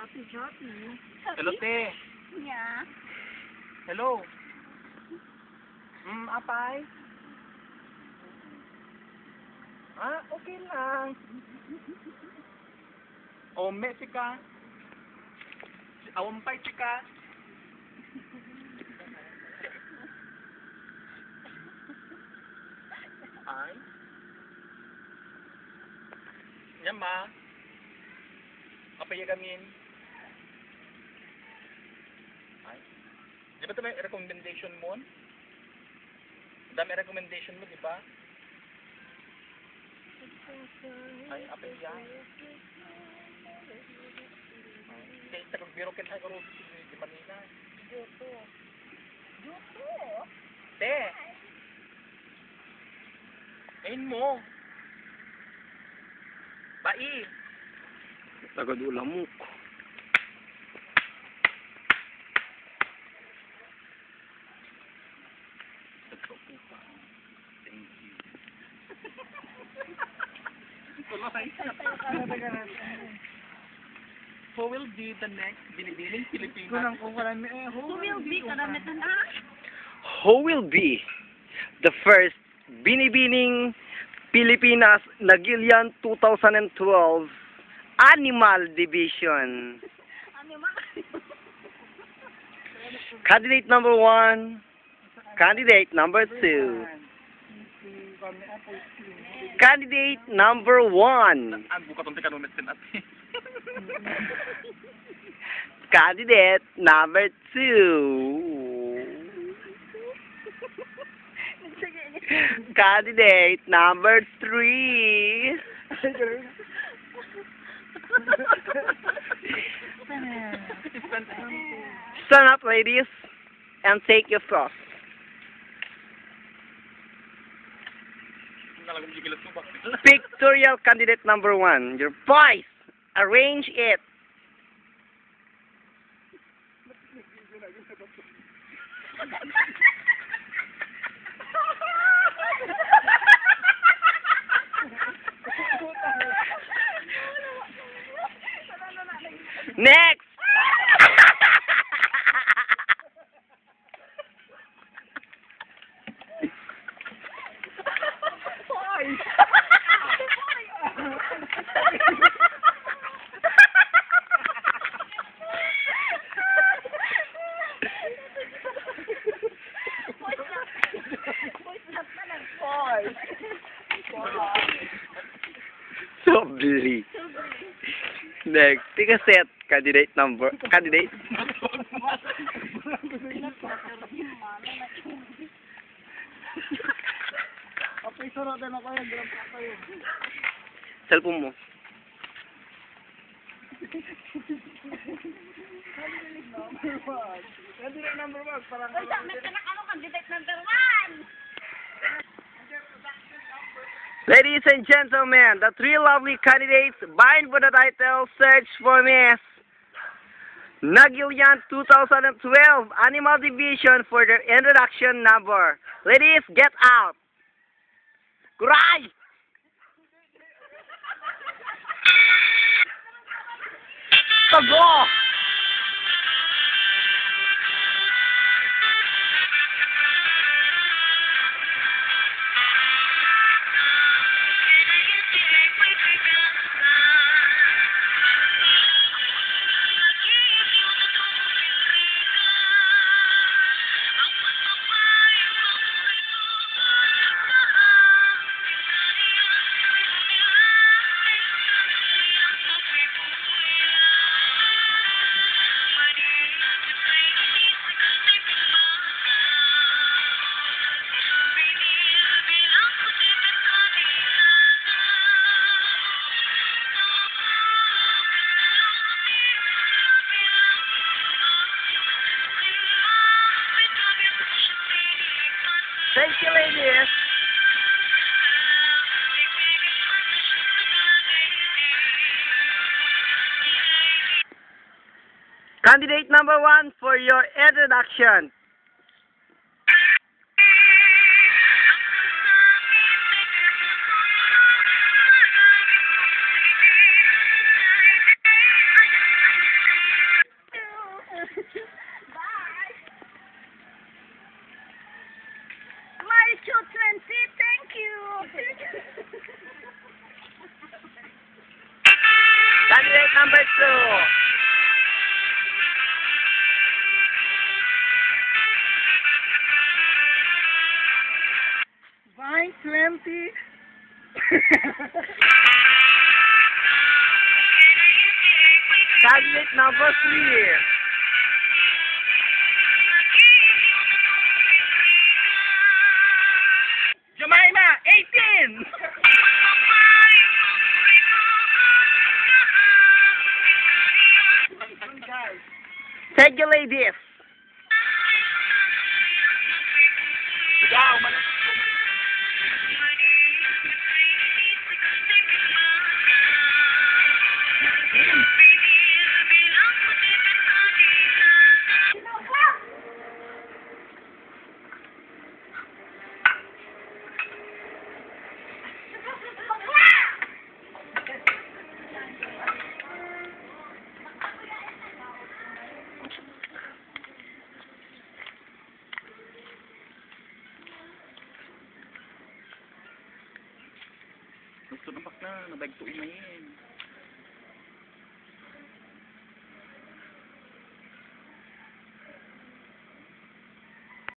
Hello, te. Yeah. Hello. Apay? Okay lang. Ome, chika. Awampay, chika. Ay? Yama. Apay gamin. Ay? Di ba ito may recommendation mo? Dami recommendation mo, di ba? Ay, apay yan. Kaya tagbiro kin ay karo di Manila. Juto. Te. Ayun mo. Bai. Tagadula mo. Thank you. Who will be the next binibining Filipino? Who will be karamitan Who will be the first Binibining Pilipinas Nagilian 2012 Animal Division? Candidate number 1, candidate number 2, candidate number 1, Ang buka tong tikanumet din ate. candidate number 2, candidate number 3. Stand up, ladies, and take your thoughts. Nalagong gigilat mo ba? Pictorial candidate number 1. Your voice. Arrange it. Next. Sobri. Next. Take a set. Candidate. Cellphone mo. Candidate number 1. Ladies and gentlemen, the three lovely candidates vying for the title Search for Miss Nagilian 2012 Animal Division for their introduction number. Ladies, get out. Cry! Go! Thank you, ladies. Candidate number 1 for your introduction. Jitsu. Vine 20. Candidate number 3. Jemima, 18! Thank you, ladies. Ikaw, malas. Gusto na bakla, nabagtuin na yun.